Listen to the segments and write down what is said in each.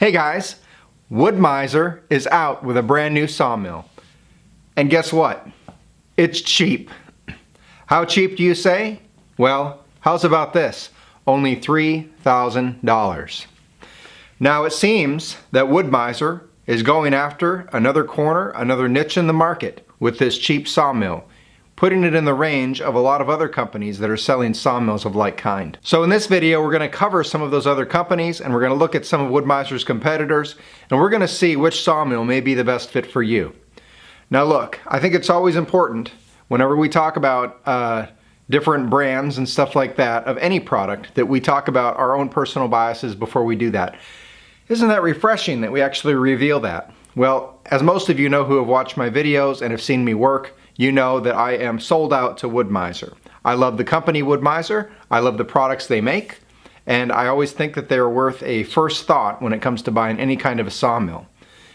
Hey guys, WoodMizer is out with a brand new sawmill. And guess what? It's cheap. How cheap do you say? Well, how's about this? Only $3,000. Now it seems that WoodMizer is going after another corner, another niche in the market with this cheap sawmill, putting it in the range of a lot of other companies that are selling sawmills of like kind. So in this video, we're going to cover some of those other companies, and we're going to look at some of WoodMizer's competitors, and we're going to see which sawmill may be the best fit for you. Now look, I think it's always important whenever we talk about different brands and stuff like that of any product that we talk about our own personal biases before we do that. Isn't that refreshing that we actually reveal that? Well, as most of you know who have watched my videos and have seen me work, you know that I am sold out to WoodMizer. I love the company WoodMizer, I love the products they make, and I always think that they're worth a first thought when it comes to buying any kind of a sawmill.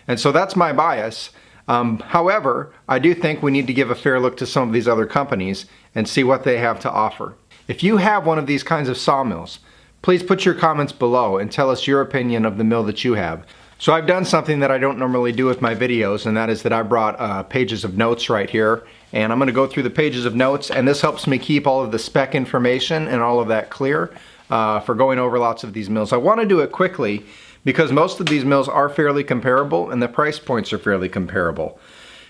And so that's my bias. However, I do think we need to give a fair look to some of these other companies and see what they have to offer. If you have one of these kinds of sawmills, please put your comments below and tell us your opinion of the mill that you have. So I've done something that I don't normally do with my videos, and that is that I brought pages of notes right here, and I'm going to go through the pages of notes, and this helps me keep all of the spec information and all of that clear for going over lots of these mills. I want to do it quickly because most of these mills are fairly comparable and the price points are fairly comparable.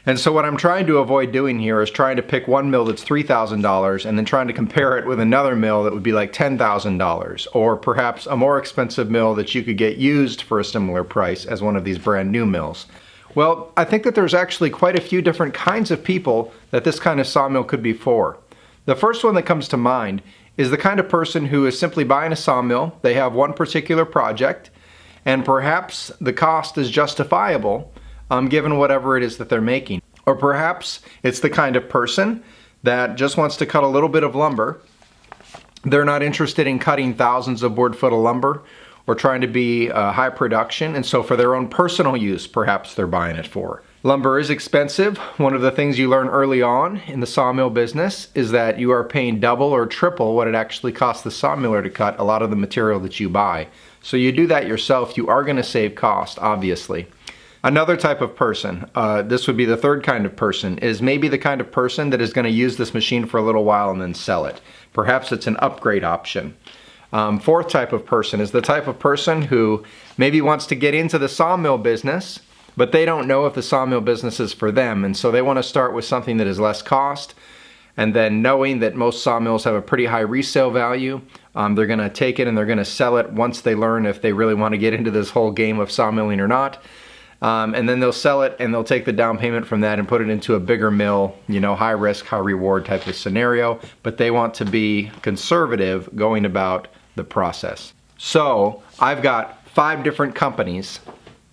And so what I'm trying to avoid doing here is trying to pick one mill that's $3,000 and then trying to compare it with another mill that would be like $10,000, or perhaps a more expensive mill that you could get used for a similar price as one of these brand new mills. Well, I think that there's actually quite a few different kinds of people that this kind of sawmill could be for. The first one that comes to mind is the kind of person who is simply buying a sawmill. They have one particular project, and perhaps the cost is justifiable given whatever it is that they're making. Or perhaps it's the kind of person that just wants to cut a little bit of lumber. They're not interested in cutting thousands of board foot of lumber or trying to be high production, and so for their own personal use, perhaps they're buying it for. Lumber is expensive. One of the things you learn early on in the sawmill business is that you are paying double or triple what it actually costs the sawmiller to cut a lot of the material that you buy. So you do that yourself, you are going to save cost, obviously. Another type of person, this would be the third kind of person, is maybe the kind of person that is going to use this machine for a little while and then sell it. Perhaps it's an upgrade option. Fourth type of person is the type of person who maybe wants to get into the sawmill business, but they don't know if the sawmill business is for them, and so they want to start with something that is less cost, and then knowing that most sawmills have a pretty high resale value, they're going to take it and they're going to sell it once they learn if they really want to get into this whole game of sawmilling or not. And then they'll sell it and they'll take the down payment from that and put it into a bigger mill, you know, high risk, high reward type of scenario, but they want to be conservative going about the process. So I've got 5 different companies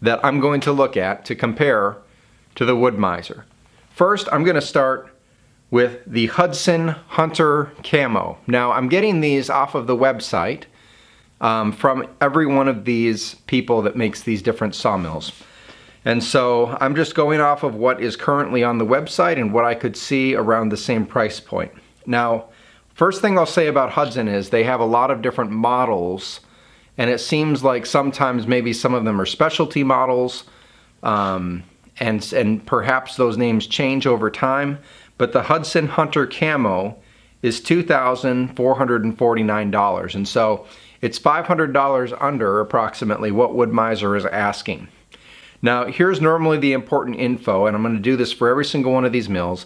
that I'm going to look at to compare to the WoodMizer. First, I'm going to start with the Hudson Hunter Camo. Now I'm getting these off of the website from every one of these people that makes these different sawmills. And so I'm just going off of what is currently on the website and what I could see around the same price point. Now, first thing I'll say about Hudson is they have a lot of different models, and it seems like sometimes maybe some of them are specialty models, and perhaps those names change over time, but the Hudson Hunter Camo is $2,449, and so it's $500 under approximately what WoodMizer is asking. Now, here's normally the important info, and I'm going to do this for every single one of these mills,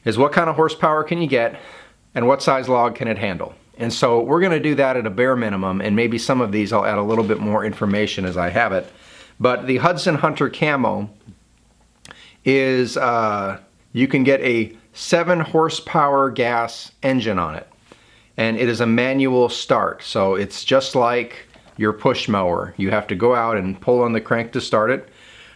is what kind of horsepower can you get and what size log can it handle. And so we're going to do that at a bare minimum, and maybe some of these I'll add a little bit more information as I have it. But the Hudson Hunter Camo is, you can get a 7 horsepower gas engine on it, and it is a manual start, so it's just like your push mower. You have to go out and pull on the crank to start it.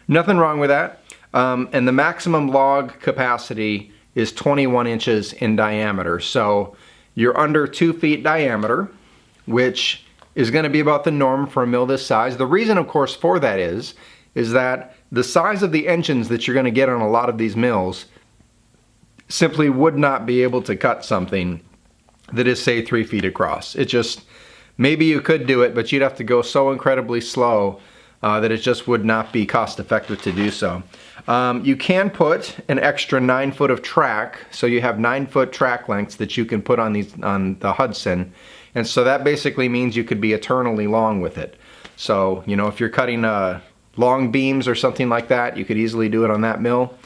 Nothing wrong with that. And the maximum log capacity is 21 inches in diameter. So you're under 2 feet diameter, which is going to be about the norm for a mill this size. The reason, of course, for that is that the size of the engines that you're going to get on a lot of these mills simply would not be able to cut something that is, say, 3 feet across. It just, maybe you could do it, but you'd have to go so incredibly slow that it just would not be cost effective to do so. You can put an extra 9 foot of track, so you have 9 foot track lengths that you can put on the Hudson, and so that basically means you could be eternally long with it. So, you know, if you're cutting long beams or something like that, you could easily do it on that mill.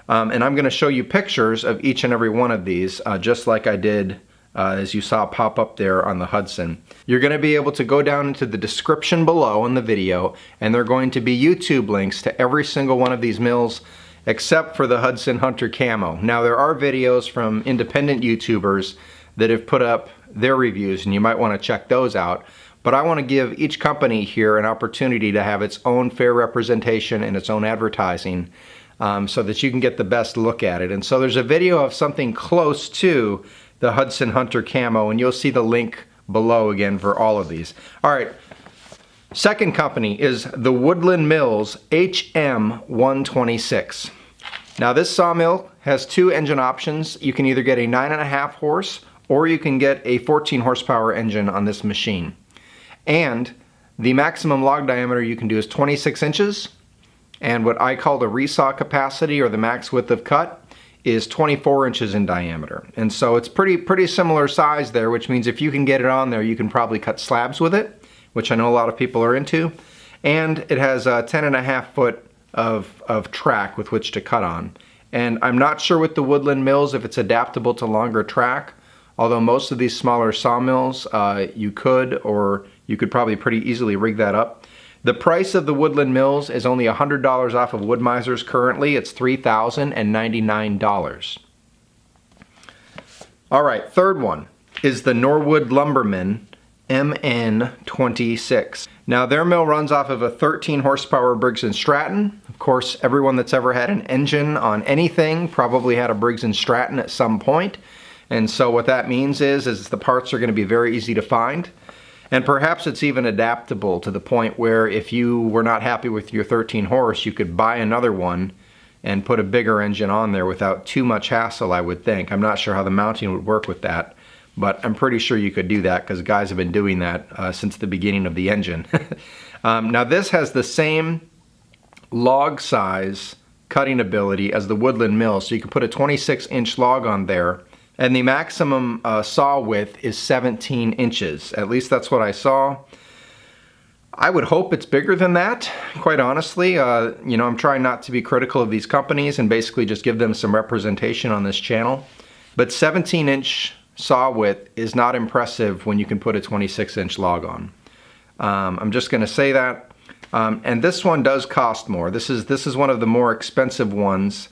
And I'm going to show you pictures of each and every one of these, just like I did as you saw pop up there on the Hudson. You're going to be able to go down into the description below in the video, and there are going to be YouTube links to every single one of these mills except for the Hudson Hunter Camo. Now, there are videos from independent YouTubers that have put up their reviews, and you might want to check those out. But I want to give each company here an opportunity to have its own fair representation and its own advertising, so that you can get the best look at it. And so there's a video of something close to the Hudson Hunter Camo, and you'll see the link below again for all of these. All right, second company is the Woodland Mills HM126. Now this sawmill has 2 engine options. You can either get a 9.5 horse or you can get a 14 horsepower engine on this machine. And the maximum log diameter you can do is 26 inches. And what I call the resaw capacity, or the max width of cut, is 24 inches in diameter. And so it's pretty similar size there, which means if you can get it on there, you can probably cut slabs with it, which I know a lot of people are into. And it has a 10.5 foot of track with which to cut on. And I'm not sure with the Woodland Mills if it's adaptable to longer track, although most of these smaller sawmills you could probably pretty easily rig that up. The price of the Woodland Mills is only $100 off of WoodMizer's currently. It's $3,099. All right, third one is the Norwood Lumberman MN26. Now their mill runs off of a 13 horsepower Briggs & Stratton. Of course, everyone that's ever had an engine on anything probably had a Briggs & Stratton at some point. And so what that means is the parts are going to be very easy to find. And perhaps it's even adaptable to the point where if you were not happy with your 13 horse, you could buy another one and put a bigger engine on there without too much hassle, I would think. I'm not sure how the mounting would work with that, but I'm pretty sure you could do that because guys have been doing that since the beginning of the engine. Now this has the same log size cutting ability as the Woodland Mill, so you can put a 26-inch log on there. And the maximum saw width is 17 inches. At least that's what I saw. I would hope it's bigger than that, quite honestly. You know, I'm trying not to be critical of these companies and basically just give them some representation on this channel. But 17-inch saw width is not impressive when you can put a 26-inch log on. I'm just going to say that. And this one does cost more. This is one of the more expensive ones.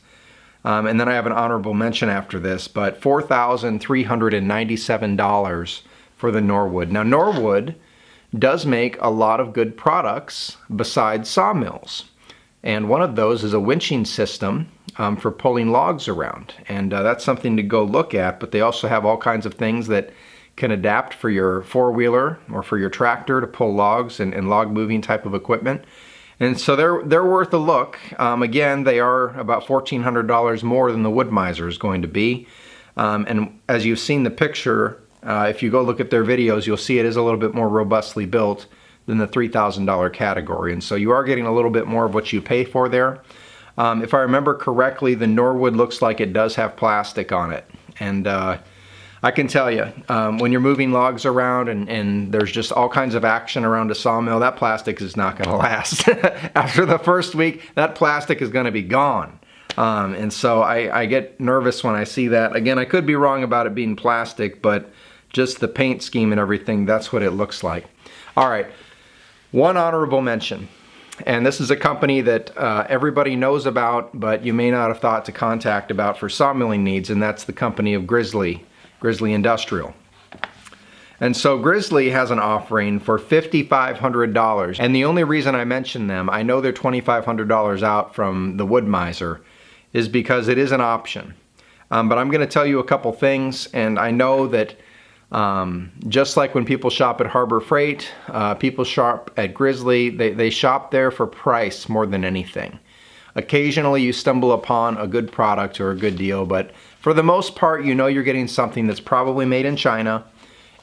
And then I have an honorable mention after this, but $4,397 for the Norwood. Now Norwood does make a lot of good products besides sawmills. And one of those is a winching system for pulling logs around. And that's something to go look at, but they also have all kinds of things that can adapt for your four-wheeler or for your tractor to pull logs and log moving type of equipment. And so they're worth a look. Again, they are about $1,400 more than the WoodMizer is going to be. And as you've seen the picture, if you go look at their videos, you'll see it is a little bit more robustly built than the $3,000 category. And so you are getting a little bit more of what you pay for there. If I remember correctly, the Norwood looks like it does have plastic on it. And I can tell you, when you're moving logs around and there's just all kinds of action around a sawmill, that plastic is not going to last. After the first week, that plastic is going to be gone. And so I get nervous when I see that. Again, I could be wrong about it being plastic, but just the paint scheme and everything, that's what it looks like. All right, one honorable mention. And this is a company that everybody knows about, but you may not have thought to contact about for sawmilling needs, and that's the company of Grizzly Industrial. And so Grizzly has an offering for $5,500. And the only reason I mention them, I know they're $2,500 out from the WoodMizer, is because it is an option. But I'm going to tell you a couple things, and I know that just like when people shop at Harbor Freight, people shop at Grizzly, they shop there for price more than anything. Occasionally you stumble upon a good product or a good deal, but for the most part, you know you're getting something that's probably made in China,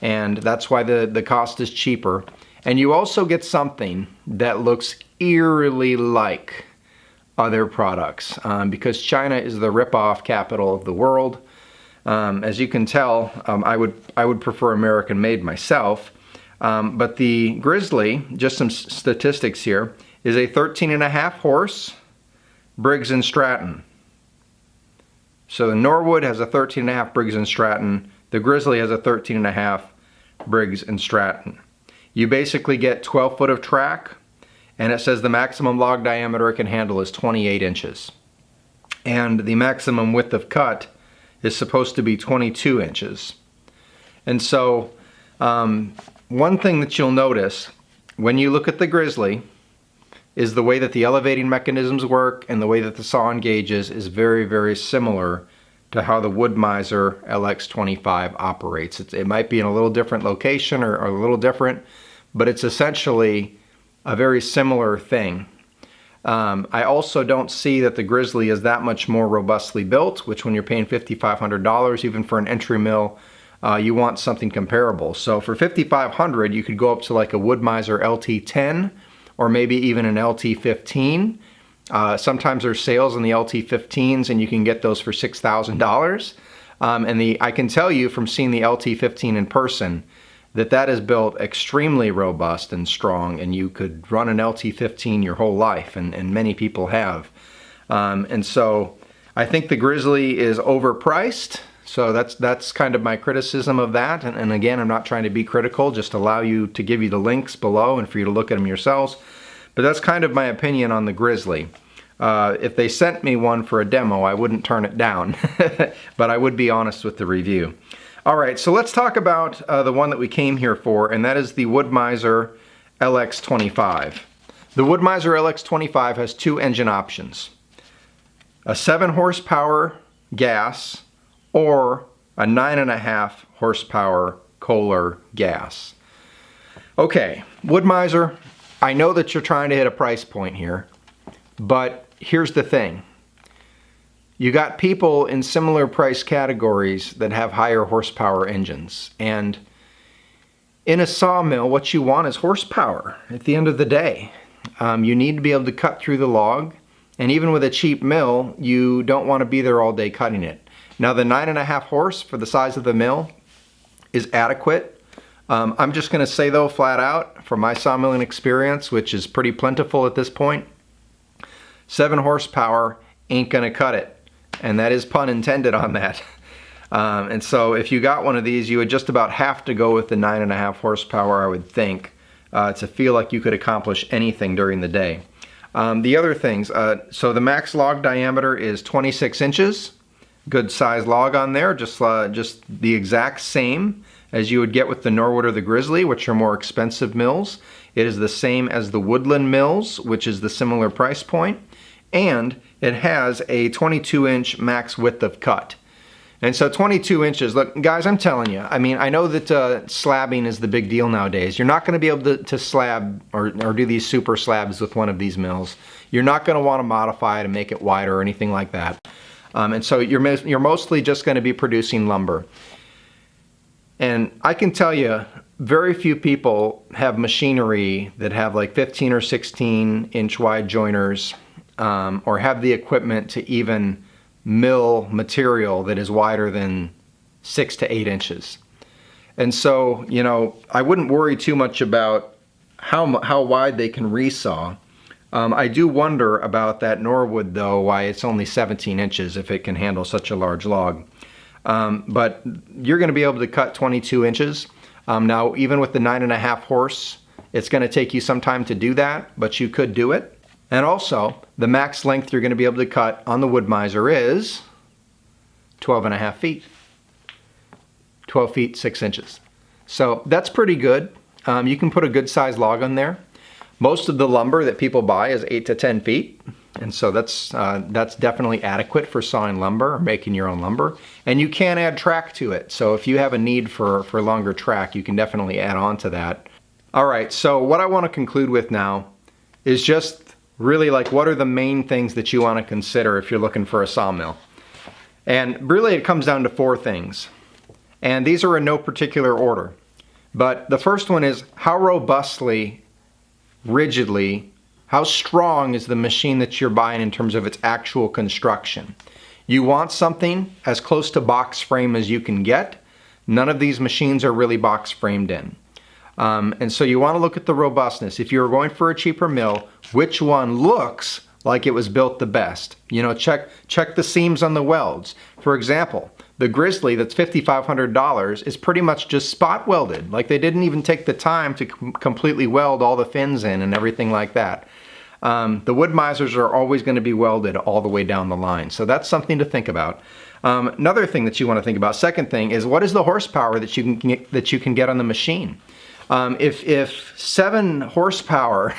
and that's why the cost is cheaper. And you also get something that looks eerily like other products because China is the rip-off capital of the world. As you can tell, I would prefer American-made myself. But the Grizzly, just some statistics here, is a 13.5 horse Briggs & Stratton. So the Norwood has a 13.5 Briggs & Stratton. The Grizzly has a 13.5 Briggs & Stratton. You basically get 12 foot of track, and it says the maximum log diameter it can handle is 28 inches. And the maximum width of cut is supposed to be 22 inches. And so one thing that you'll notice when you look at the Grizzly is the way that the elevating mechanisms work and the way that the saw engages is very, very similar to how the WoodMizer LX25 operates. It might be in a little different location or a little different, but it's essentially a very similar thing. I also don't see that the Grizzly is that much more robustly built, which when you're paying $5,500, even for an entry mill, you want something comparable. So for $5,500, you could go up to like a WoodMizer LT10 or maybe even an LT15. Sometimes there's sales in the LT15s and you can get those for $6,000. And I can tell you from seeing the LT15 in person that is built extremely robust and strong, and you could run an LT15 your whole life, and many people have. And so I think the Grizzly is overpriced. So that's kind of my criticism of that. And again, I'm not trying to be critical, just allow you to give you the links below and for you to look at them yourselves. But that's kind of my opinion on the Grizzly. If they sent me one for a demo, I wouldn't turn it down, but I would be honest with the review. All right, so let's talk about the one that we came here for, and that is the WoodMizer LX25. The WoodMizer LX25 has two engine options: a 7 horsepower gas or a 9.5 horsepower Kohler gas. Okay, WoodMizer, I know that you're trying to hit a price point here, but here's the thing. You got people in similar price categories that have higher horsepower engines. And in a sawmill, what you want is horsepower at the end of the day. You need to be able to cut through the log. And even with a cheap mill, you don't want to be there all day cutting it. Now the 9.5 horse for the size of the mill is adequate. I'm just going to say though, flat out, from my sawmilling experience, which is pretty plentiful at this point, 7 horsepower ain't going to cut it. And that is pun intended on that. And so if you got one of these, you would just about have to go with the 9.5 horsepower, I would think, to feel like you could accomplish anything during the day. The other things, so the max log diameter is 26 inches. Good size log on there, just the exact same as you would get with the Norwood or the Grizzly, which are more expensive mills. It is the same as the Woodland Mills, which is the similar price point. And it has a 22-inch max width of cut. And so 22 inches, look, guys, I'm telling you, I mean, I know that slabbing is the big deal nowadays. You're not going to be able to slab or do these super slabs with one of these mills. You're not going to want to modify it and make it wider or anything like that. And so you're mostly just going to be producing lumber. And I can tell you, very few people have machinery that have like 15 or 16 inch wide joiners, or have the equipment to even mill material that is wider than 6 to 8 inches. And so, you know, I wouldn't worry too much about how wide they can resaw. I do wonder about that Norwood though, why it's only 17 inches if it can handle such a large log. But you're going to be able to cut 22 inches. Now, even with the 9.5 horse, it's going to take you some time to do that, but you could do it. And also, the max length you're going to be able to cut on the WoodMizer is 12.5 feet. 12 feet, 6 inches. So that's pretty good. You can put a good size log on there. Most of the lumber that people buy is 8 to 10 feet. And so that's definitely adequate for sawing lumber or making your own lumber. And you can add track to it. So if you have a need for longer track, you can definitely add on to that. All right, so what I want to conclude with now is just really like what are the main things that you want to consider if you're looking for a sawmill. And really it comes down to 4 things. And these are in no particular order. But the first one is how robustly, rigidly, how strong is the machine that you're buying in terms of its actual construction. You want something as close to box frame as you can get. None of these machines are really box framed in. And so you want to look at the robustness. If you're going for a cheaper mill, which one looks like it was built the best? You know, check the seams on the welds. For example, the Grizzly that's $5,500 is pretty much just spot welded. Like they didn't even take the time to completely weld all the fins in and everything like that. The WoodMizers are always going to be welded all the way down the line. So that's something to think about. Another thing that you want to think about, second thing, is what is the horsepower that you can get on the machine? If 7 horsepower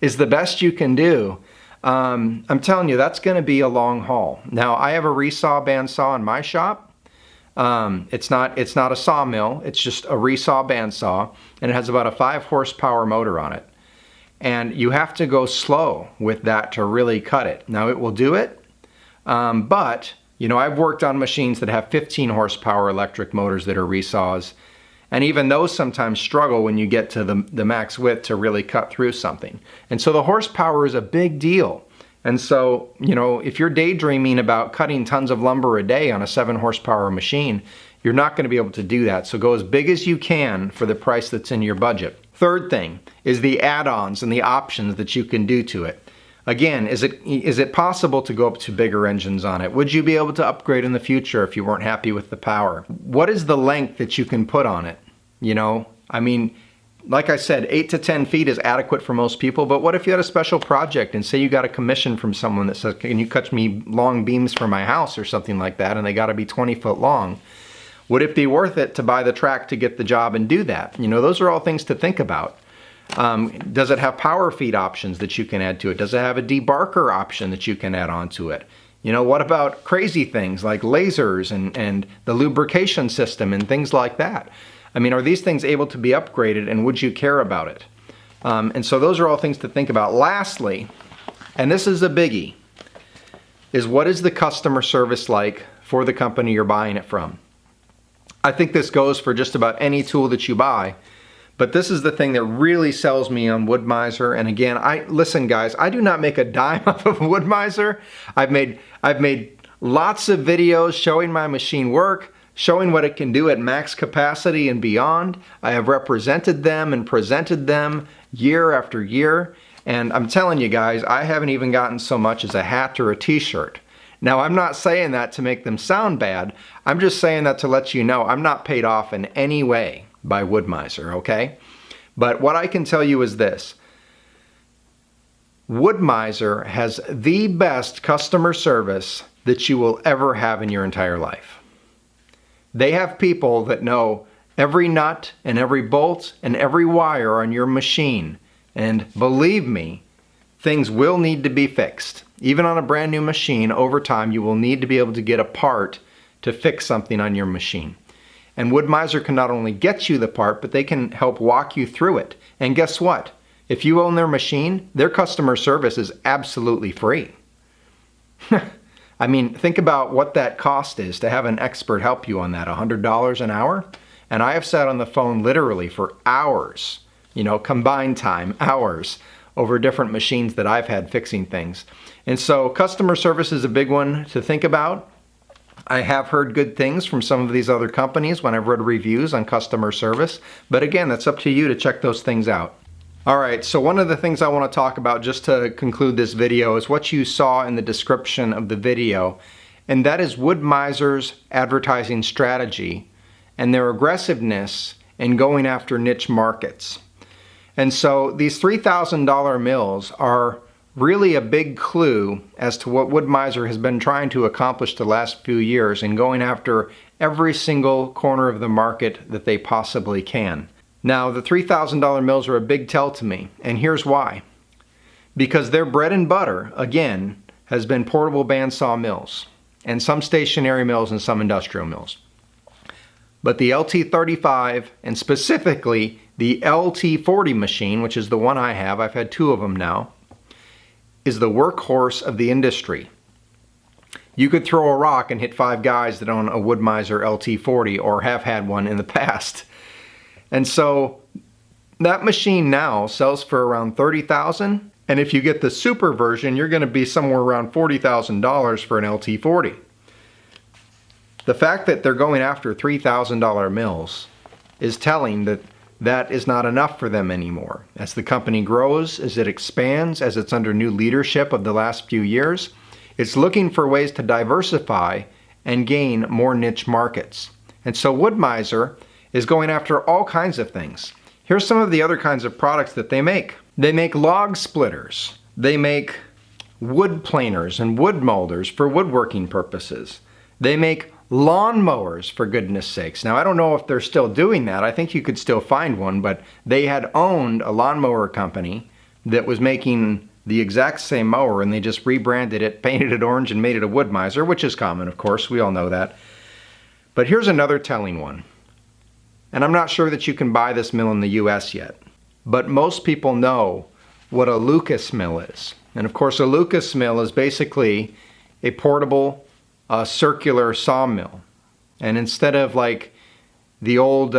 is the best you can do, I'm telling you, that's going to be a long haul. Now, I have a resaw bandsaw in my shop. It's not a sawmill. It's just a resaw bandsaw, and it has about a 5 horsepower motor on it. And you have to go slow with that to really cut it. Now, it will do it, but you know, I've worked on machines that have 15 horsepower electric motors that are resaws, and even those sometimes struggle when you get to the max width to really cut through something. And so the horsepower is a big deal. And so, you know, if you're daydreaming about cutting tons of lumber a day on a 7 horsepower machine, you're not going to be able to do that. So go as big as you can for the price that's in your budget. Third thing is the add-ons and the options that you can do to it. Again, is it possible to go up to bigger engines on it? Would you be able to upgrade in the future if you weren't happy with the power? What is the length that you can put on it? You know, I mean, like I said, 8 to 10 feet is adequate for most people, but what if you had a special project and say you got a commission from someone that says, can you cut me long beams for my house or something like that, and they got to be 20 foot long? Would it be worth it to buy the track to get the job and do that? You know, those are all things to think about. Does it have power feed options that you can add to it? Does it have a debarker option that you can add onto it? You know, what about crazy things like lasers and the lubrication system and things like that? I mean, are these things able to be upgraded, and would you care about it? And so those are all things to think about. Lastly, and this is a biggie, is what is the customer service like for the company you're buying it from? I think this goes for just about any tool that you buy, but this is the thing that really sells me on WoodMizer. And again, listen guys, I do not make a dime off of WoodMizer. I've made lots of videos showing my machine work, showing what it can do at max capacity and beyond. I have represented them and presented them year after year. And I'm telling you guys, I haven't even gotten so much as a hat or a t-shirt. Now, I'm not saying that to make them sound bad. I'm just saying that to let you know I'm not paid off in any way by WoodMizer, okay? But what I can tell you is this. WoodMizer has the best customer service that you will ever have in your entire life. They have people that know every nut and every bolt and every wire on your machine. And believe me, things will need to be fixed. Even on a brand new machine, over time, you will need to be able to get a part to fix something on your machine. And WoodMizer can not only get you the part, but they can help walk you through it. And guess what? If you own their machine, their customer service is absolutely free. I mean, think about what that cost is to have an expert help you on that, $100 an hour? And I have sat on the phone literally for hours, you know, combined time, hours, over different machines that I've had fixing things. And so customer service is a big one to think about. I have heard good things from some of these other companies when I've read reviews on customer service, but again, that's up to you to check those things out. All right, so one of the things I want to talk about just to conclude this video is what you saw in the description of the video, and that is WoodMizer's advertising strategy and their aggressiveness in going after niche markets. And so these $3,000 mills are really a big clue as to what WoodMizer has been trying to accomplish the last few years in going after every single corner of the market that they possibly can. Now, the $3,000 mills are a big tell to me, and here's why. Because their bread and butter, again, has been portable bandsaw mills, and some stationary mills and some industrial mills. But the LT35, and specifically the LT40 machine, which is the one I have, I've had 2 of them now, is the workhorse of the industry. You could throw a rock and hit 5 guys that own a WoodMizer LT40 or have had one in the past. And so that machine now sells for around $30,000. And if you get the super version, you're going to be somewhere around $40,000 for an LT40. The fact that they're going after $3,000 mills is telling that that is not enough for them anymore. As the company grows, as it expands, as it's under new leadership of the last few years, it's looking for ways to diversify and gain more niche markets. And so WoodMizer is going after all kinds of things. Here's some of the other kinds of products that they make. They make log splitters. They make wood planers and wood molders for woodworking purposes. They make lawn mowers, for goodness sakes. Now, I don't know if they're still doing that. I think you could still find one, but they had owned a lawnmower company that was making the exact same mower, and they just rebranded it, painted it orange, and made it a WoodMizer, which is common, of course. We all know that. But here's another telling one. And I'm not sure that you can buy this mill in the US yet, but most people know what a Lucas mill is. And of course, a Lucas mill is basically a portable circular sawmill. And instead of like the old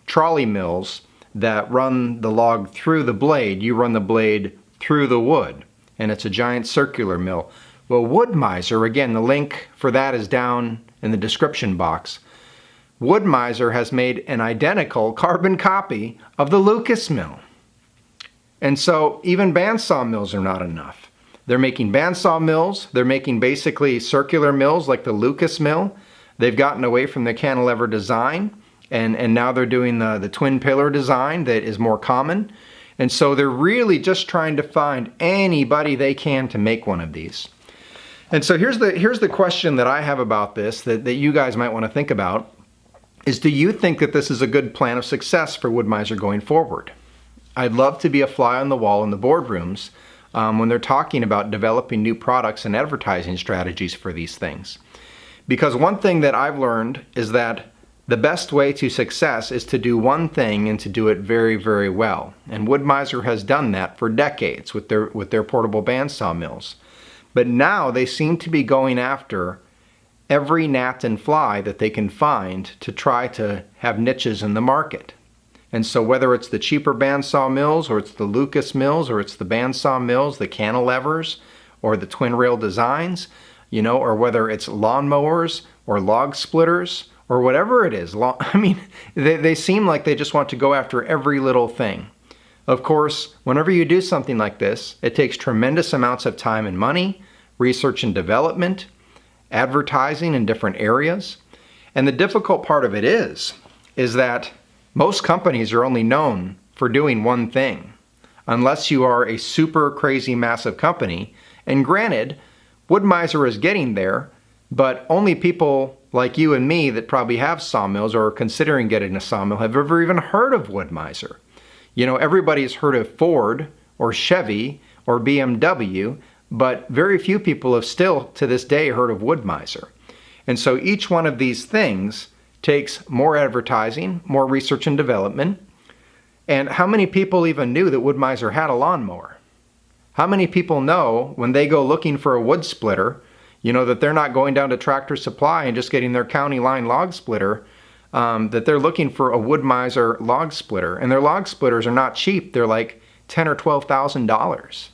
trolley mills that run the log through the blade, you run the blade through the wood. And it's a giant circular mill. Well, WoodMizer, again, the link for that is down in the description box. WoodMizer has made an identical carbon copy of the Lucas mill. And so even bandsaw mills are not enough. They're making bandsaw mills. They're making basically circular mills like the Lucas mill. They've gotten away from the cantilever design, and now they're doing the twin pillar design that is more common. And so they're really just trying to find anybody they can to make one of these. And so here's the question that I have about this that you guys might want to think about is, do you think that this is a good plan of success for WoodMizer going forward? I'd love to be a fly on the wall in the boardrooms when they're talking about developing new products and advertising strategies for these things. Because one thing that I've learned is that the best way to success is to do one thing and to do it very, very well. And WoodMizer has done that for decades with their portable bandsaw mills. But now they seem to be going after every gnat and fly that they can find to try to have niches in the market. And so whether it's the cheaper bandsaw mills, or it's the Lucas mills, or it's the bandsaw mills, the cantilevers, or the twin rail designs, you know, or whether it's lawnmowers or log splitters or whatever it is. I mean, they seem like they just want to go after every little thing. Of course, whenever you do something like this, it takes tremendous amounts of time and money, research and development, advertising in different areas. And the difficult part of it is that most companies are only known for doing one thing, unless you are a super crazy massive company. And granted, WoodMizer is getting there, but only people like you and me that probably have sawmills or are considering getting a sawmill have ever even heard of WoodMizer. You know, everybody's heard of Ford or Chevy or BMW, but very few people have still to this day heard of WoodMizer. And so each one of these things takes more advertising, more research and development. And how many people even knew that WoodMizer had a lawnmower? How many people know when they go looking for a wood splitter, you know, that they're not going down to Tractor Supply and just getting their county line log splitter, that they're looking for a WoodMizer log splitter. And their log splitters are not cheap. They're like $10,000 or $12,000.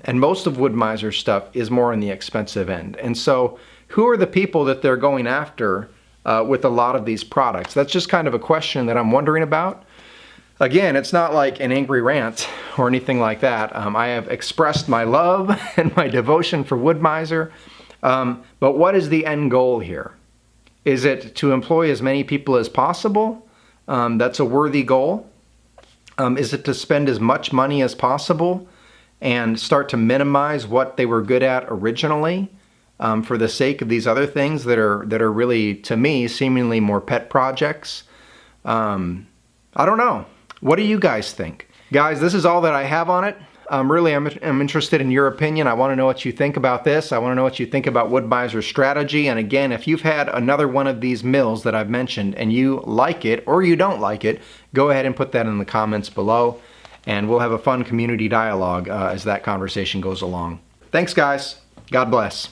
And most of WoodMizer's stuff is more on the expensive end. And so who are the people that they're going after with a lot of these products? That's just kind of a question that I'm wondering about. Again, it's not like an angry rant or anything like that. I have expressed my love and my devotion for WoodMizer. But what is the end goal here? Is it to employ as many people as possible? That's a worthy goal. Is it to spend as much money as possible and start to minimize what they were good at originally for the sake of these other things that are really, to me, seemingly more pet projects? I don't know. What do you guys think? Guys, this is all that I have on it. Really, I'm interested in your opinion. I want to know what you think about this. I want to know what you think about WoodMizer's strategy. And again, if you've had another one of these mills that I've mentioned and you like it or you don't like it, go ahead and put that in the comments below. And we'll have a fun community dialogue as that conversation goes along. Thanks, guys. God bless.